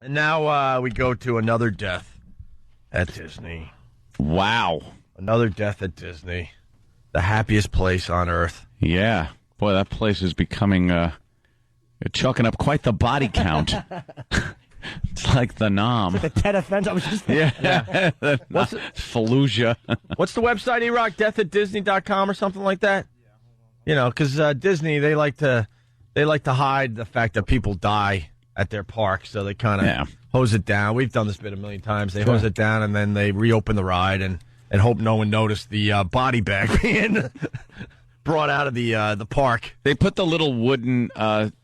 And now we go to another death at Disney. Wow. Another death at Disney. The happiest place on earth. Yeah. Boy, that place is becoming, chucking up quite the body count. It's like the Nam. It's like the Tet Offense. I was just Yeah. Fallujah. What's the website, E-Rock? Deathatdisney.com or something like that? You know, because Disney, they like to hide the fact that people die at their park, so they kind of hose it down. We've done this bit a million times. They hose it down, and then they reopen the ride and hope no one noticed the body bag being brought out of the park. They put the little wooden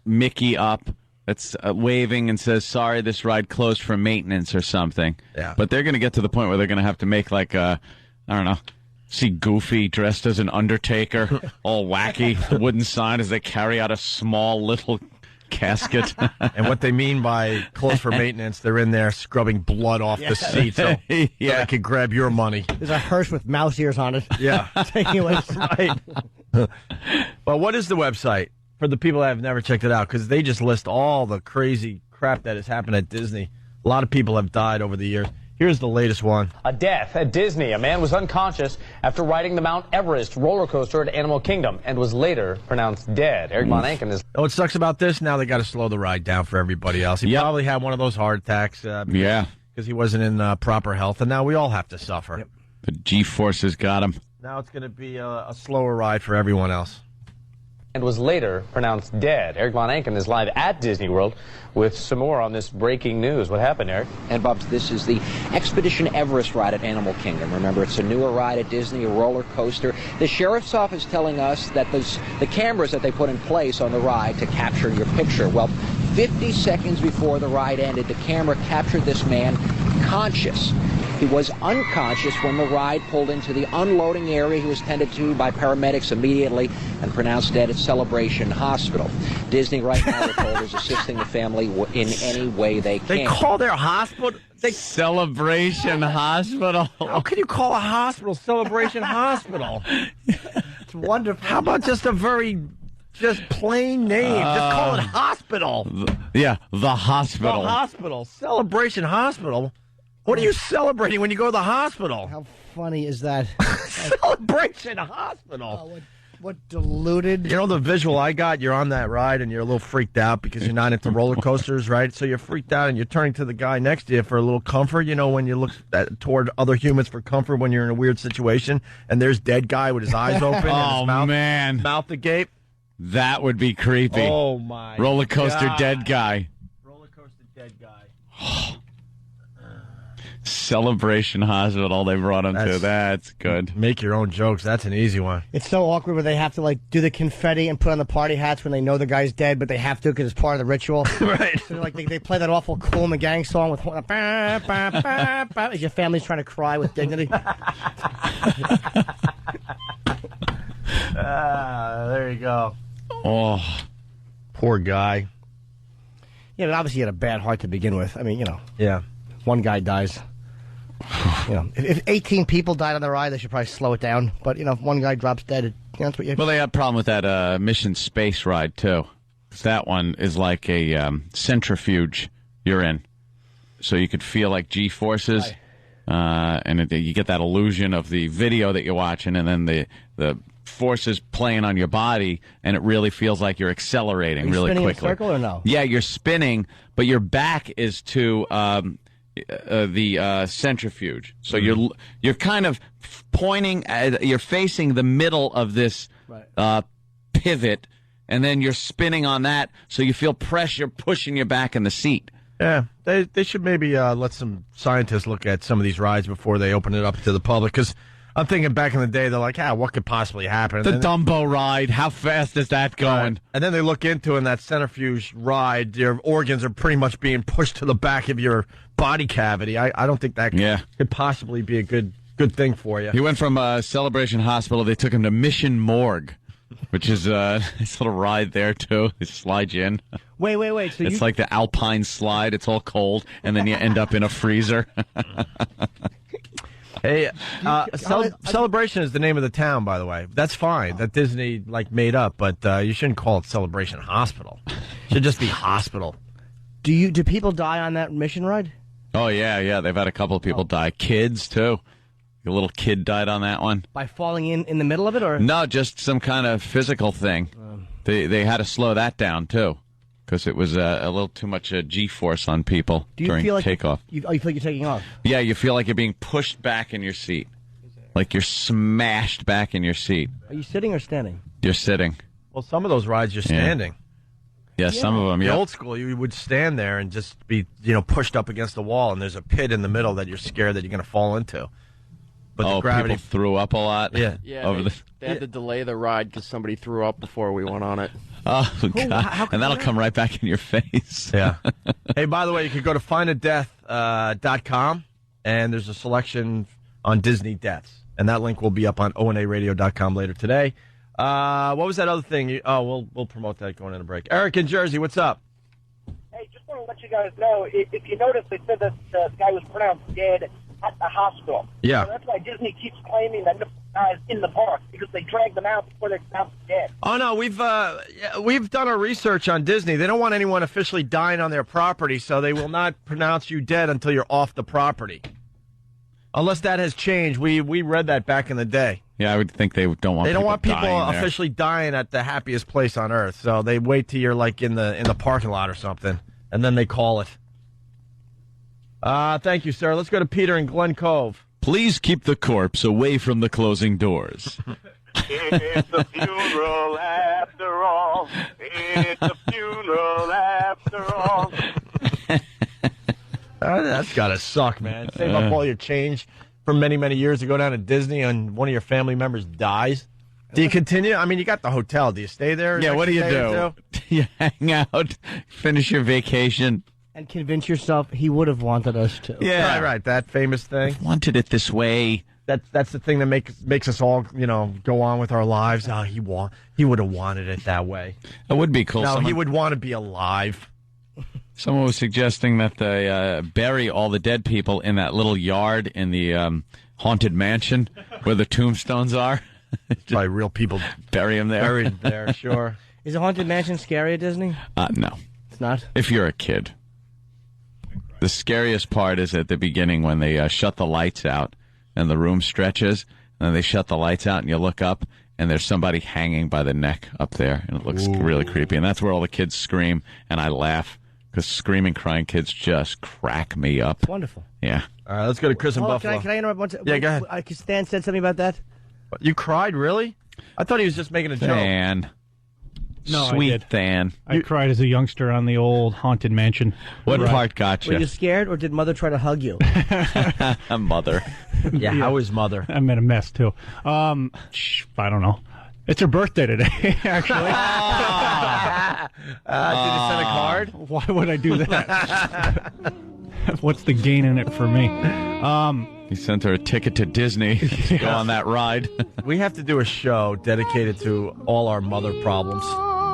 Mickey up that's waving and says, sorry, this ride closed for maintenance or something. Yeah. But they're going to get to the point where they're going to have to make like I don't know, see Goofy dressed as an Undertaker, all wacky, the wooden sign as they carry out a small little casket. And what they mean by closed for maintenance, they're in there scrubbing blood off the seat so they can grab your money. There's a hearse with mouse ears on it. Yeah. Taking away. Right. Well, what is the website for the people that have never checked it out? Because they just list all the crazy crap that has happened at Disney. A lot of people have died over the years. Here's the latest one. A death at Disney. A man was unconscious after riding the Mount Everest roller coaster at Animal Kingdom and was later pronounced dead. Eric Von Anken is... Oh, what sucks about this? Now they got to slow the ride down for everybody else. He probably had one of those heart attacks. Because he wasn't in proper health, and now we all have to suffer. Yep. The G-forces got him. Now it's going to be a slower ride for everyone else. and was later pronounced dead. Eric Von Anken is live at Disney World with some more on this breaking news. What happened, Eric? And, Bubs, this is the Expedition Everest ride at Animal Kingdom. Remember, it's a newer ride at Disney, a roller coaster. The sheriff's office telling us that the cameras that they put in place on the ride to capture your picture. Well, 50 seconds before the ride ended, the camera captured this man conscious. He was unconscious when the ride pulled into the unloading area. He was tended to by paramedics immediately and pronounced dead at Celebration Hospital. Disney right now, we're told, is assisting the family in any way they can. They call their hospital... Celebration Hospital. How can you call a hospital Celebration Hospital? It's wonderful. How about just a very... just plain name. Just call it hospital. The hospital. The hospital. Celebration Hospital. What are you celebrating when you go to the hospital? How funny is that? Celebration Hospital. Oh, what deluded. You know the visual I got? You're on that ride and you're a little freaked out because you're not into roller coasters, right? So you're freaked out and you're turning to the guy next to you for a little comfort. You know, when you look toward other humans for comfort when you're in a weird situation and there's dead guy with his eyes open and his mouth agape. That would be creepy. Oh, my Roller coaster God. dead guy. Roller coaster dead guy. Celebration Hospital, they brought him to. That's good. Make your own jokes. That's an easy one. It's so awkward when they have to, like, do the confetti and put on the party hats when they know the guy's dead, but they have to because it's part of the ritual. Right. So, like, they play that awful Cool and the Gang song with as your family's trying to cry with dignity. There you go. Oh, poor guy. Yeah, but obviously he had a bad heart to begin with. I mean, you know. Yeah. One guy dies. You know, if 18 people died on the ride, they should probably slow it down. But, you know, if one guy drops dead, that's what you... Well, they had a problem with that Mission Space ride, too. That one is like a centrifuge you're in. So you could feel like G-forces. Right. And you get that illusion of the video that you're watching, and then the forces playing on your body, and it really feels like you're accelerating really spinning quickly. In a circle or no? Yeah, you're spinning, but your back is to the centrifuge. So you're kind of pointing, you're facing the middle of this pivot, and then you're spinning on that, so you feel pressure pushing you back in the seat. Yeah, they should maybe let some scientists look at some of these rides before they open it up to the public, because I'm thinking back in the day, they're like, what could possibly happen? The Dumbo ride, how fast is that going? And then they look into in that centrifuge ride, your organs are pretty much being pushed to the back of your body cavity. I don't think that could possibly be a good thing for you. He went from Celebration Hospital, they took him to Mission Morgue, which is a nice little ride there, too. They slide you in. Wait. So it's like the Alpine slide. It's all cold, and then you end up in a freezer. Hey, Celebration is the name of the town, by the way. That's fine. That Disney made up, but you shouldn't call it Celebration Hospital. It should just be hospital. Do people die on that mission ride? Oh, yeah. They've had a couple of people die. Kids, too. A little kid died on that one. By falling in the middle of it, or? No, just some kind of physical thing. They had to slow that down, too, because it was a little too much G-force on people during takeoff. You feel like you're taking off? Yeah, you feel like you're being pushed back in your seat. Like you're smashed back in your seat. Are you sitting or standing? You're sitting. Well, some of those rides you're standing. Yeah, some of them, The old school, you would stand there and just be, pushed up against the wall, and there's a pit in the middle that you're scared that you're going to fall into. But the gravity people threw up a lot. Yeah, they had to delay the ride because somebody threw up before we went on it. Oh God! And that'll come right back in your face. Yeah. Hey, by the way, you can go to findadeath.com, and there's a selection on Disney deaths, and that link will be up on onaradio.com later today. What was that other thing? We'll promote that going into break. Eric in Jersey, what's up? Hey, just want to let you guys know, if you notice, they said that the guy was pronounced dead at the hospital. Yeah. So that's why Disney keeps claiming that no guys in the park, because they drag them out before they're pronounced dead. Oh, no, we've done our research on Disney. They don't want anyone officially dying on their property, so they will not pronounce you dead until you're off the property. Unless that has changed. We read that back in the day. Yeah, I would think they don't want. They don't want people dying officially dying at the happiest place on earth. So they wait till you're like in the parking lot or something, and then they call it. Thank you, sir. Let's go to Peter in Glen Cove. Please keep the corpse away from the closing doors. It's a funeral after all. It's a funeral after all. That's gotta suck, man. Save up all your change from many, many years to go down to Disney and one of your family members dies. Do you continue? I mean, you got the hotel. Do you stay there? Yeah, what do you do? You hang out, finish your vacation. And convince yourself he would have wanted us to. Yeah. Right. That famous thing. Wanted it this way. That's the thing that makes us all, go on with our lives. Oh, he would have wanted it that way. It would be cool. No, he would want to be alive. Someone was suggesting that they bury all the dead people in that little yard in the haunted mansion where the tombstones are. Probably real people bury them there. Buried there, sure. Is a haunted mansion scary at Disney? No. It's not? If you're a kid. The scariest part is at the beginning when they shut the lights out and the room stretches, and then they shut the lights out and you look up and there's somebody hanging by the neck up there, and it looks really creepy. And that's where all the kids scream, and I laugh because screaming, crying kids just crack me up. It's wonderful. Yeah. All right, let's go to Chris in Buffalo. Can I interrupt one second? Yeah, go ahead. Stan said something about that? You cried, really? I thought he was just making a joke. Than. No, Sweet I did. Than. I cried as a youngster on the old haunted mansion. What part got you? Were you scared, or did Mother try to hug you? Mother. Yeah, how is Mother? I'm in a mess, too. I don't know. It's her birthday today, actually. Did you send a card? Why would I do that? What's the gain in it for me? He sent her a ticket to Disney to go on that ride. We have to do a show dedicated to all our mother problems.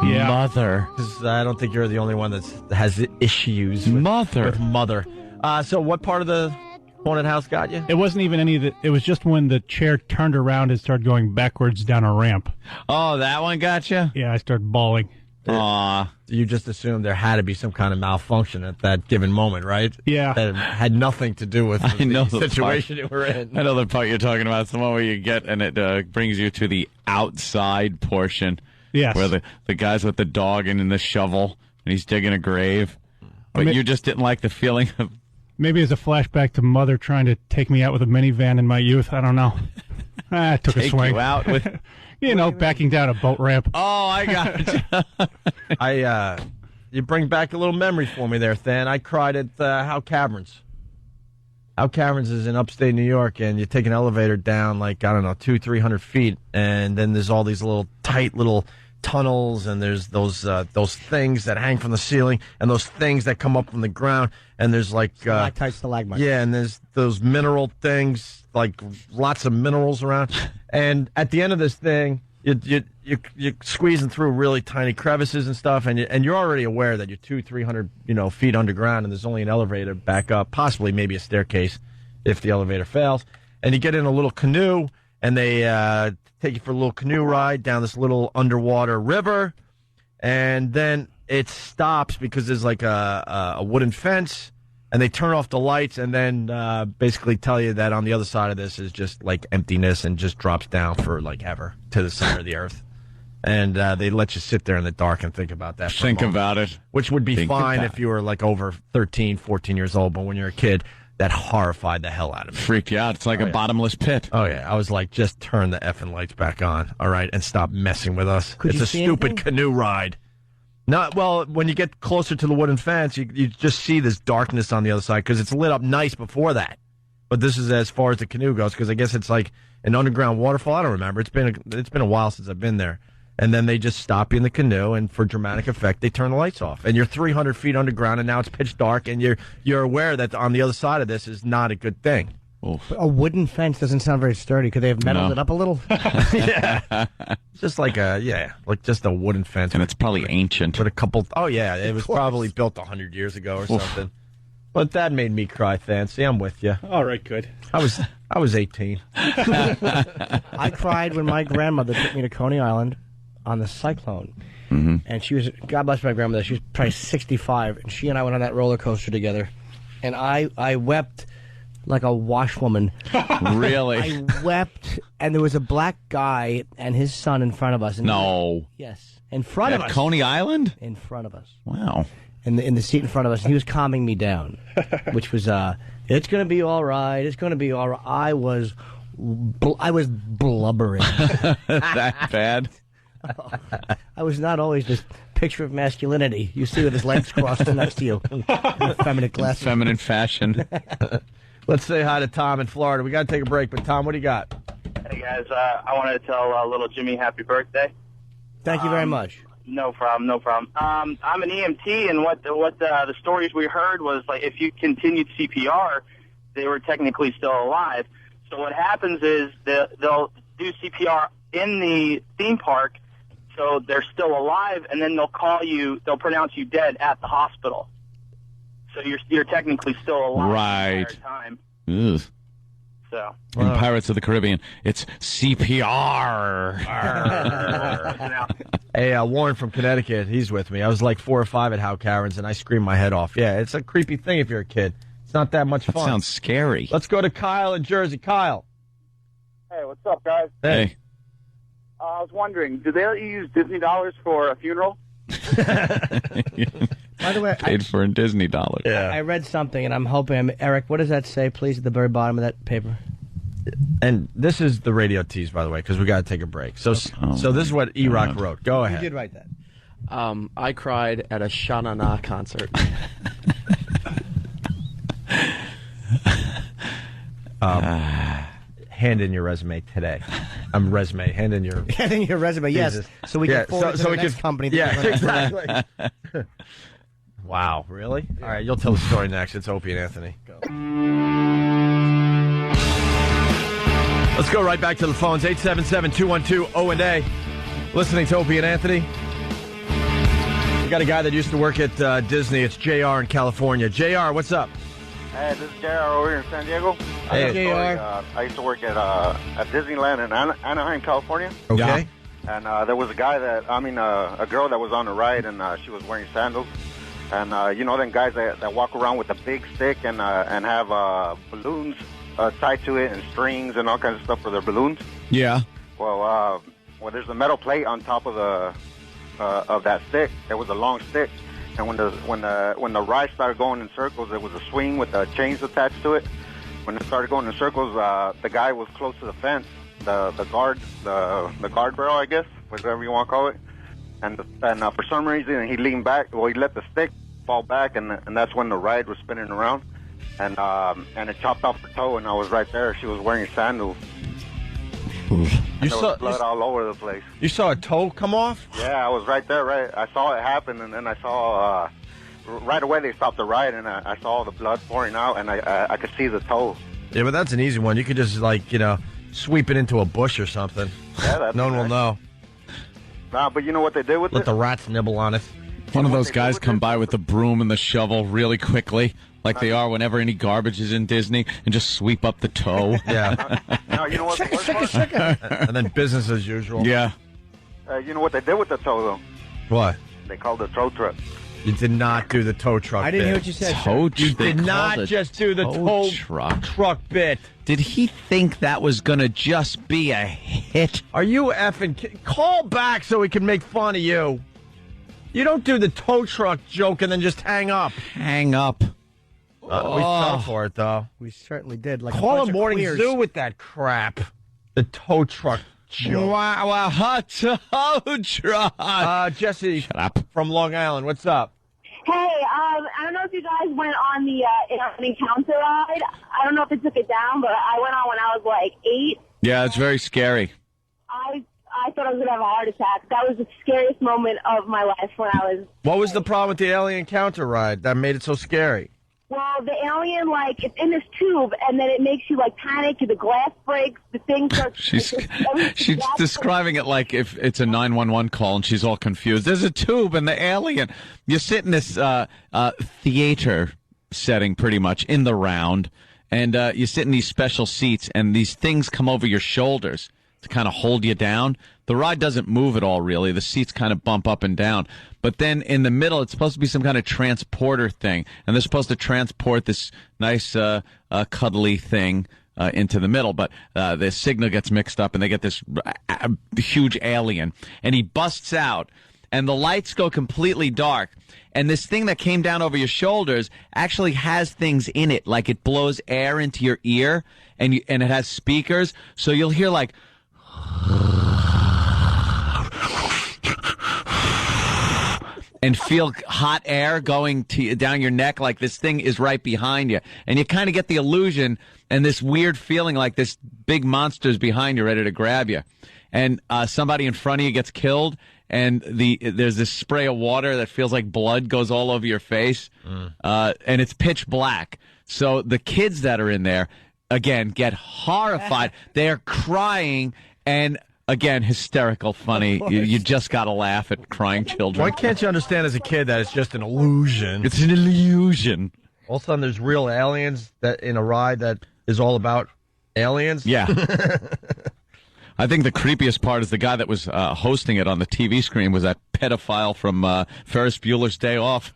Yeah. Mother. Because I don't think you're the only one that has issues with mother. So what part of the haunted house got you? It wasn't even any of the... It was just when the chair turned around and started going backwards down a ramp. Oh, that one got you? Yeah, I started bawling. Aw. You just assumed there had to be some kind of malfunction at that given moment, right? Yeah. That had nothing to do with the situation you were in. I know the part you're talking about. It's the one where you get, and it brings you to the outside portion. Yes. Where the guy's with the dog and in the shovel, and he's digging a grave. But you just didn't like the feeling of... Maybe as a flashback to Mother trying to take me out with a minivan in my youth. I don't know. I took a swing. You out with... backing down a boat ramp. Oh, I got it. You bring back a little memory for me there, Than. I cried at Howa Caverns. Howa Caverns is in upstate New York, and you take an elevator down 200-300 feet, and then there's all these little tight little tunnels, and there's those things that hang from the ceiling, and those things that come up from the ground, and there's Stalactites, stalagmites. Yeah, and there's those mineral things, lots of minerals around. And at the end of this thing, you're squeezing through really tiny crevices and stuff, and you're already aware that you're 200-300 feet underground, and there's only an elevator back up, possibly maybe a staircase if the elevator fails. And you get in a little canoe, and they take you for a little canoe ride down this little underwater river, and then it stops because there's like a wooden fence, and they turn off the lights, and then basically tell you that on the other side of this is just like emptiness and just drops down for like ever to the center of the earth. And they let you sit there in the dark and think about that. Think about it. Which would be fine if you were like over 13, 14 years old, but when you're a kid, that horrified the hell out of me. Freaked you out. It's like a bottomless pit. Oh, yeah. I was like, just turn the effing lights back on, all right, and stop messing with us. Could it's you a see stupid anything? canoe ride. Well, when you get closer to the wooden fence, you just see this darkness on the other side because it's lit up nice before that. But this is as far as the canoe goes because I guess it's like an underground waterfall. I don't remember. It's been a while since I've been there. And then they just stop you in the canoe, and for dramatic effect, they turn the lights off. And you're 300 feet underground, and now it's pitch dark, and you're aware that on the other side of this is not a good thing. But a wooden fence doesn't sound very sturdy. Could they have metaled it up a little? Yeah. It's just like just a wooden fence. And it's probably ancient. With a couple, it was probably built 100 years ago or something. But that made me cry, Fancy. I'm with you. All right, good. I was 18. I cried when my grandmother took me to Coney Island on the Cyclone. Mm-hmm. And she was, God bless my grandmother, she was probably 65, and she and I went on that roller coaster together. And I wept like a washwoman. Really? I wept, and there was a black guy and his son in front of us. And No. Yes. In front of At us. Coney Island? In front of us. Wow. In the seat in front of us, and he was calming me down, which was, it's going to be all right, it's going to be all right. I was blubbering. That bad? I was not always this picture of masculinity. You see with his legs crossed next to you. Feminine glasses. Feminine fashion. Let's say hi to Tom in Florida. We got to take a break, but Tom, what do you got? Hey, guys, I wanted to tell little Jimmy happy birthday. Thank you very much. No problem. I'm an EMT, and what the stories we heard was, like, if you continued CPR, they were technically still alive. So what happens is they'll do CPR in the theme park, so they're still alive, and then they'll pronounce you dead at the hospital. So you're technically still alive the entire time. Ugh. So. In Pirates of the Caribbean, it's CPR. Hey, Warren from Connecticut, he's with me. I was like 4 or 5 at Caverns, and I screamed my head off. Yeah, it's a creepy thing if you're a kid. It's not that much fun. That sounds scary. Let's go to Kyle in Jersey. Kyle. Hey, what's up, guys? Hey. I was wondering, do they let you use Disney dollars for a funeral? By the way, paid for in Disney dollars. Yeah. I read something, and I'm hoping, Eric, what does that say, please, at the very bottom of that paper? And this is the radio tease, by the way, because we got to take a break. So this is what E-Rock wrote. Go ahead. You did write that. I cried at a Sha-Na-Na concert. Hand in your resume today. Hand in your Hand in your resume, yes. Jesus. So we can forward it to the next company. Yeah, exactly. Wow, really? All right, you'll tell the story next. It's Opie and Anthony. Go. Let's go right back to the phones. 877-212-0&A. Listening to Opie and Anthony. We got a guy that used to work at Disney. It's JR in California. JR, what's up? Hey, this is JR over here in San Diego. Hey, JR. I used to work at Disneyland in Anaheim, California. Okay. And there was a girl that was on the ride, and she was wearing sandals. And, you know, them guys that walk around with a big stick and have balloons tied to it and strings and all kinds of stuff for their balloons. Yeah. Well, there's a metal plate on top of that stick. There was a long stick. And when the ride started going in circles, there was a swing with the chains attached to it. When it started going in circles, the guy was close to the fence, the guardrail, I guess, whatever you want to call it. And for some reason, he leaned back. Well, he let the stick fall back, and that's when the ride was spinning around. And it chopped off her toe, and I was right there. She was wearing sandals. You there was blood all over the place. You saw a toe come off? Yeah, I was right there. Right, I saw it happen, and then I saw right away they stopped the ride, and I saw all the blood pouring out, and I could see the toe. Yeah, but that's an easy one. You could just sweep it into a bush or something. Yeah, no one will know. Nah, but you know what they did with it? Let the rats nibble on it. One of those guys come by with the broom and the shovel really quickly, like they are whenever any garbage is in Disney, and just sweep up the toe. Yeah. No, you know what the worst part? And then business as usual. Yeah. You know what they did with the toe, though? What? They called it a tow truck. You did not do the tow truck I didn't bit. hear what you said. You did not just do the tow truck bit. Did he think that was going to just be a hit? Are you effing call back so we can make fun of you? You don't do the tow truck joke and then just hang up. Hang up. We fell for it, though. We certainly did. Like Call a morning queers. zoo with that crap. The tow truck joke. Wow, tow truck. Jesse Shut up. from Long Island, what's up? Hey, I don't know if you guys went on the encounter ride. I don't know if it took it down, but I went on when I was like 8. Yeah, it's very scary. I thought I was going to have a heart attack. That was the scariest moment of my life when I was... What was the problem with the alien encounter ride that made it so scary? Well, the alien, like, it's in this tube, and then it makes you, like, panic. The glass breaks. The thing starts... She's describing it like if it's a 911 call and she's all confused. There's a tube and the alien. You sit in this theater setting pretty much in the round, and you sit in these special seats, and these things come over your shoulders to kind of hold you down. The ride doesn't move at all, really. The seats kind of bump up and down. But then in the middle, it's supposed to be some kind of transporter thing. And they're supposed to transport this nice, cuddly thing into the middle. But the signal gets mixed up, and they get this huge alien. And he busts out, and the lights go completely dark. And this thing that came down over your shoulders actually has things in it, like it blows air into your ear, and it has speakers. So you'll hear like... and feel hot air going down your neck like this thing is right behind you. And you kind of get the illusion and this weird feeling like this big monster's behind you ready to grab you. And somebody in front of you gets killed, and there's this spray of water that feels like blood goes all over your face, and it's pitch black. So the kids that are in there, again, get horrified. They're crying, and... again, hysterical, funny. You just got to laugh at crying children. Why can't you understand as a kid that it's just an illusion? It's an illusion. All of a sudden, there's real aliens that in a ride that is all about aliens? Yeah. I think the creepiest part is the guy that was hosting it on the TV screen was that pedophile from Ferris Bueller's Day Off,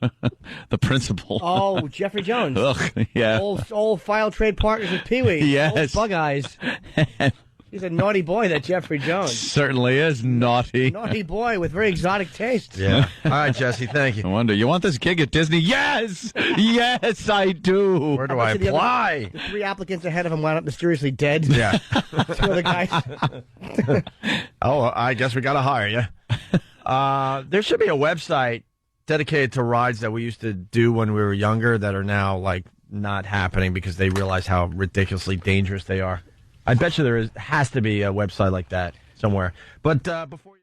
the principal. Oh, Jeffrey Jones. Ugh, yeah. Old file trade partners with Pee-wee. Yes. Old bug eyes. He's a naughty boy, that Jeffrey Jones. Certainly is naughty. Naughty boy with very exotic tastes. Yeah. All right, Jesse, thank you. I wonder, you want this gig at Disney? Yes! Yes, I do. Where do I apply? The 3 applicants ahead of him wound up mysteriously dead. Yeah. 2 other guys. Oh, I guess we got to hire you. There should be a website dedicated to rides that we used to do when we were younger that are now, like, not happening because they realize how ridiculously dangerous they are. I bet you there has to be a website like that somewhere. But before you...